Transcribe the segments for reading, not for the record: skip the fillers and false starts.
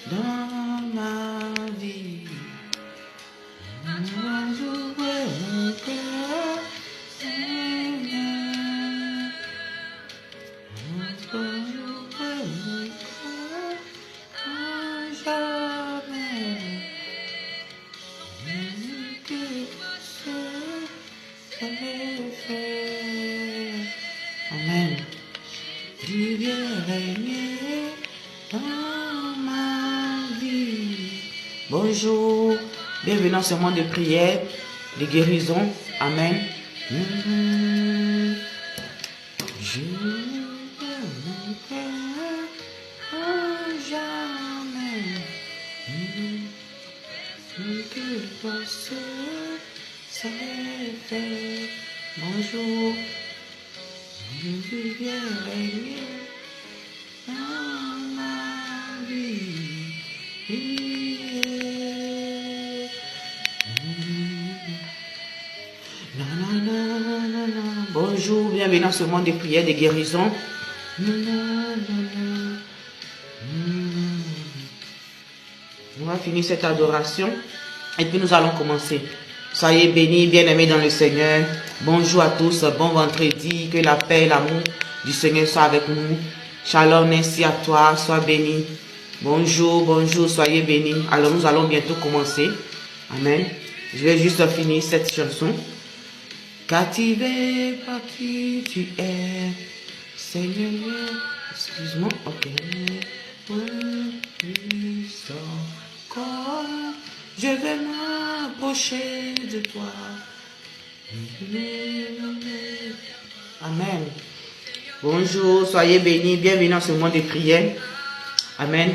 Dans ma vie, Amen. Tu viens régner dans ma vie. Bonjour, bienvenue dans ce moment de prière, de guérison. Amen. Je ne perds jamais ce que passe, ça est fait. Bonjour, je viens régner dans ma vie. Bonjour, bienvenue dans ce monde de prière, de guérison. On va finir cette adoration et puis nous allons commencer. Soyez bénis, bien-aimés dans le Seigneur. Bonjour à tous, bon vendredi, que la paix et l'amour du Seigneur soient avec nous. Shalom, merci à toi, sois béni. Bonjour, bonjour, soyez bénis. Alors nous allons bientôt commencer. Amen. Je vais juste finir cette chanson. Captivé par qui tu es, Seigneur, excuse-moi, ok. Je vais m'approcher de toi. Amen. Bonjour, soyez bénis, bienvenue dans ce moment de prière. Amen.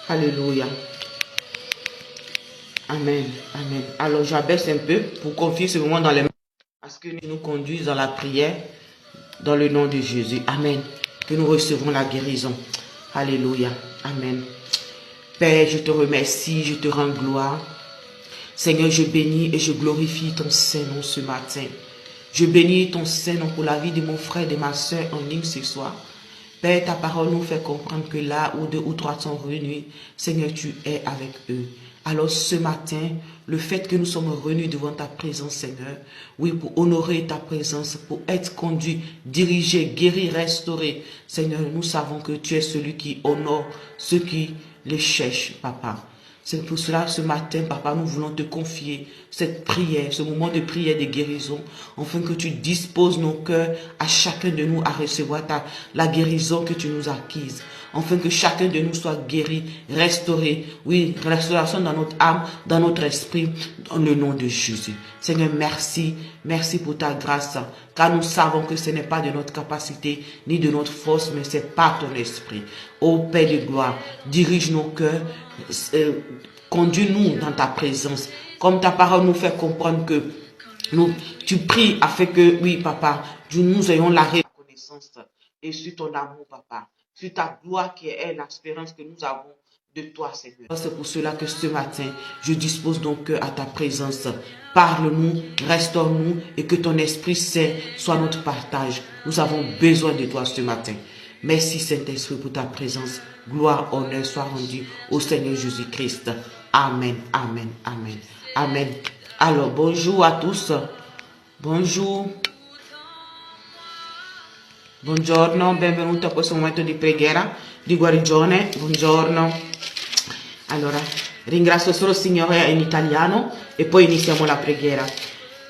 Alléluia. Amen. Amen. Alors j'abaisse un peu pour confier ce moment dans les mains à ce que nous conduisent dans la prière dans le nom de Jésus. Amen. Que nous recevons la guérison. Alléluia. Amen. Père, je te remercie, je te rends gloire. Seigneur, je bénis et je glorifie ton Saint-Nom ce matin. Je bénis ton Saint-Nom pour la vie de mon frère et de ma soeur en ligne ce soir. Père, ta parole nous fait comprendre que là où deux ou trois sont réunis, Seigneur, tu es avec eux. Alors ce matin, le fait que nous sommes réunis devant ta présence, Seigneur, oui, pour honorer ta présence, pour être conduit, dirigé, guéri, restauré, Seigneur, nous savons que tu es celui qui honore ceux qui les cherchent, Papa. C'est pour cela, ce matin, Papa, nous voulons te confier cette prière, ce moment de prière de guérison, afin que tu disposes nos cœurs à chacun de nous à recevoir la guérison que tu nous as acquise. Afin que chacun de nous soit guéri, restauré, oui, restauration dans notre âme, dans notre esprit, dans le nom de Jésus. Seigneur, merci, merci pour ta grâce, car nous savons que ce n'est pas de notre capacité, ni de notre force, mais c'est par ton esprit. Ô Père de gloire, dirige nos cœurs, conduis-nous dans ta présence, comme ta parole nous fait comprendre que tu pries afin que, oui, Papa, nous ayons la reconnaissance et sur ton amour, Papa. Sur ta gloire qui est l'espérance que nous avons de toi, Seigneur. C'est pour cela que ce matin, je dispose donc à ta présence. Parle-nous, restaure-nous et que ton Esprit Saint soit notre partage. Nous avons besoin de toi ce matin. Merci Saint-Esprit pour ta présence. Gloire, honneur soit rendu au Seigneur Jésus-Christ. Amen, amen, amen, amen. Alors, bonjour à tous. Bonjour. Buongiorno, benvenuto a questo momento di preghiera, di guarigione. Buongiorno. Allora, ringrazio solo il Signore in italiano e poi iniziamo la preghiera.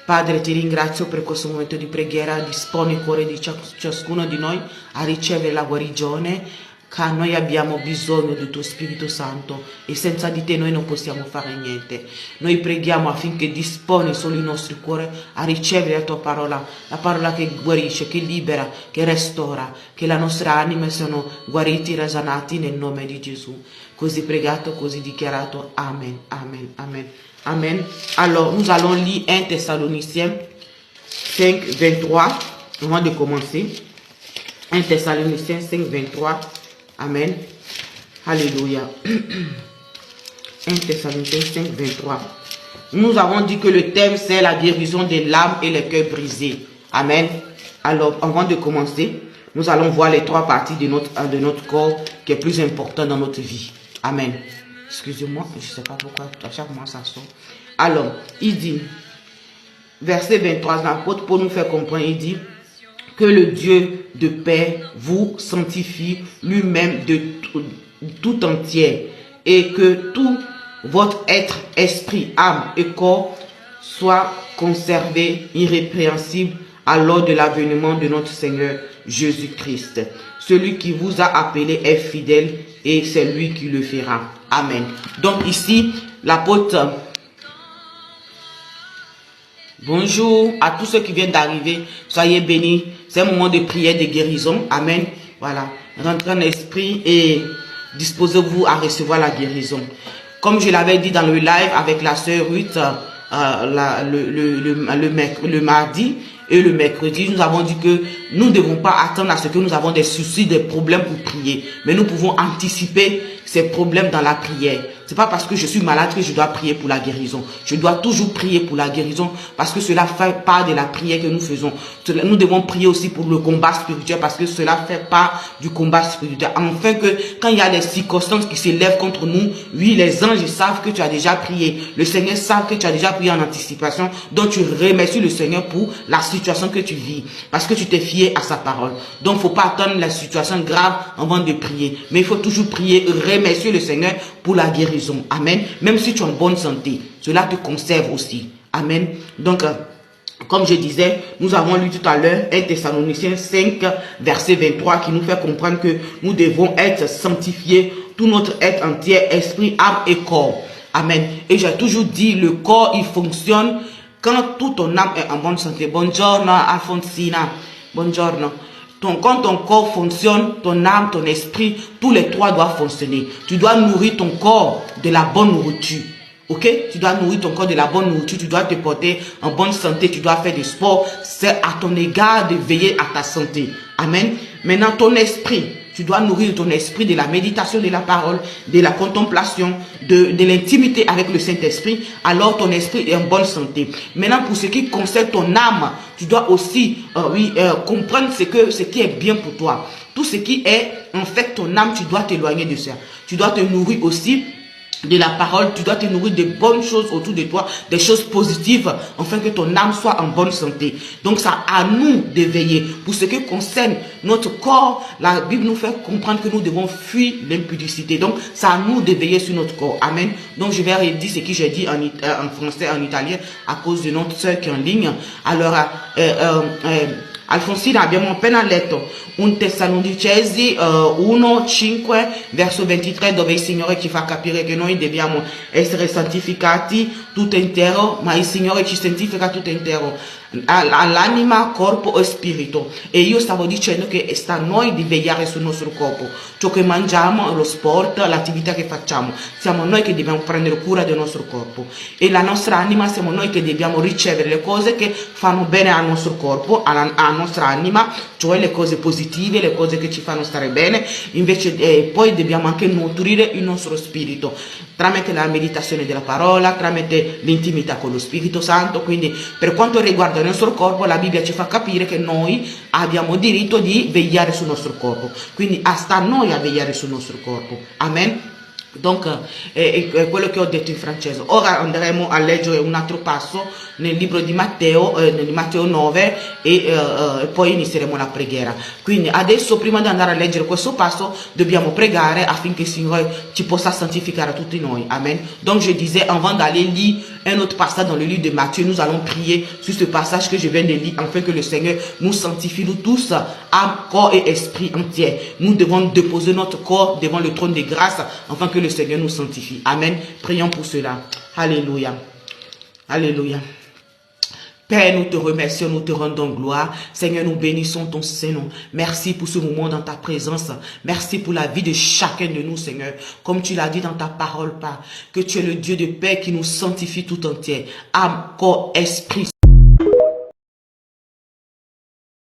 Padre, ti ringrazio per questo momento di preghiera, disponi il cuore di ciascuno di noi a ricevere la guarigione, che noi abbiamo bisogno del tuo Spirito Santo e senza di te noi non possiamo fare niente. Noi preghiamo affinché disponi solo il nostro cuore a ricevere la tua parola, la parola che guarisce, che libera, che restaura, che la nostra anima siano guariti, risanati nel nome di Gesù. Così pregato, così dichiarato. Amen, amen, amen. Amen. Alors, nous allons lire 1 Thessaloniciens 5, 23, avant de commencer. 1 Thessaloniciens 5, 23. Amen. Alléluia. 1 Thessaloniciens 5, 23. Nous avons dit que le thème, c'est la guérison des larmes et les cœurs brisés. Amen. Alors, avant de commencer, nous allons voir les trois parties de notre corps qui est plus important dans notre vie. Amen. Excusez-moi, je ne sais pas pourquoi à chaque moment ça sort. Alors, il dit, verset 23, l'apôtre pour nous faire comprendre, il dit que le Dieu de paix vous sanctifie lui-même de tout entier et que tout votre être, esprit, âme et corps soit conservé irrépréhensible à l'heure de l'avènement de notre Seigneur Jésus-Christ. Celui qui vous a appelé est fidèle et c'est lui qui le fera. Amen. Donc ici, l'apôtre, bonjour à tous ceux qui viennent d'arriver, soyez bénis. C'est un moment de prière, de guérison. Amen. Voilà. Rentrez en esprit et disposez-vous à recevoir la guérison. Comme je l'avais dit dans le live avec la sœur Ruth, le mardi et le mercredi, nous avons dit que nous ne devons pas attendre à ce que nous avons des soucis, des problèmes pour prier. Mais nous pouvons anticiper ces problèmes dans la prière. C'est pas parce que je suis malade que je dois prier pour la guérison. Je dois toujours prier pour la guérison parce que cela fait part de la prière que nous faisons. Nous devons prier aussi pour le combat spirituel parce que cela fait part du combat spirituel. Enfin que quand il y a des circonstances qui s'élèvent contre nous, oui, les anges savent que tu as déjà prié. Le Seigneur savent que tu as déjà prié en anticipation. Donc tu remercies le Seigneur pour la situation que tu vis parce que tu t'es fié à sa parole. Donc il ne faut pas attendre la situation grave avant de prier. Mais il faut toujours prier, remercier le Seigneur pour la guérison. Amen. Même si tu es en bonne santé, cela te conserve aussi. Amen. Donc, comme je disais, nous avons lu tout à l'heure 1 Thessaloniciens 5, verset 23, qui nous fait comprendre que nous devons être sanctifiés, tout notre être entier, esprit, âme et corps. Amen. Et j'ai toujours dit, le corps, il fonctionne quand toute ton âme est en bonne santé. Buongiorno, Alfonsina. Buongiorno. Quand ton corps fonctionne, ton âme, ton esprit, tous les trois doivent fonctionner. Tu dois nourrir ton corps de la bonne nourriture. Ok? Tu dois nourrir ton corps de la bonne nourriture. Tu dois te porter en bonne santé. Tu dois faire du sport. C'est à ton égard de veiller à ta santé. Amen. Maintenant, ton esprit. Tu dois nourrir ton esprit de la méditation de la parole, de la contemplation, de l'intimité avec le Saint-Esprit. Alors ton esprit est en bonne santé. Maintenant, pour ce qui concerne ton âme, tu dois aussi comprendre ce qui est bien pour toi. Tout ce qui est en fait ton âme, tu dois t'éloigner de ça. Tu dois te nourrir aussi de la parole, tu dois te nourrir de bonnes choses autour de toi, des choses positives, afin que ton âme soit en bonne santé. Donc, c'est à nous de veiller. Pour ce qui concerne notre corps, la Bible nous fait comprendre que nous devons fuir l'impudicité. Donc, c'est à nous de veiller sur notre corps. Amen. Donc, je vais redire ce que j'ai dit en français, en italien, à cause de notre soeur qui est en ligne. Alors, Alfonsina, abbiamo appena letto 1 Tessalonicesi 1:5 verso 23, dove il Signore ci fa capire che noi dobbiamo essere santificati tutto intero, ma il Signore ci santifica tutto intero, all'anima, corpo e spirito. E io stavo dicendo che sta a noi di vegliare sul nostro corpo, ciò che mangiamo, lo sport, l'attività che facciamo, siamo noi che dobbiamo prendere cura del nostro corpo, e la nostra anima siamo noi che dobbiamo ricevere le cose che fanno bene al nostro corpo, alla nostra anima, cioè le cose positive, le cose che ci fanno stare bene. Invece poi dobbiamo anche nutrire il nostro spirito tramite la meditazione della parola, tramite l'intimità con lo Spirito Santo. Quindi per quanto riguarda il nostro corpo, la Bibbia ci fa capire che noi abbiamo diritto di vegliare sul nostro corpo, quindi sta a noi a vegliare sul nostro corpo. Amen. Donc, è quello che ho detto in francese. Ora andremo a leggere un altro passo nel libro di Matteo, nel Matteo 9, e poi inizieremo la preghiera. Quindi adesso, prima di andare a leggere questo passo, dobbiamo pregare affinché il Signore ci possa santificare tutti noi. Amen. Donc je disais, avant d'aller lire un autre passage dans le livre de Matthieu, nous allons prier sur ce passage que je viens de lire, afin que le Seigneur nous sanctifie, nous tous, âme, corps et esprit entier. Nous devons déposer notre corps devant le trône de grâce, afin que le Seigneur nous sanctifie. Amen. Prions pour cela. Alléluia. Alléluia. Père, nous te remercions, nous te rendons gloire. Seigneur, nous bénissons ton Saint-Nom. Merci pour ce moment dans ta présence. Merci pour la vie de chacun de nous, Seigneur. Comme tu l'as dit dans ta parole, Père, que tu es le Dieu de paix qui nous sanctifie tout entier. Âme, corps, esprit,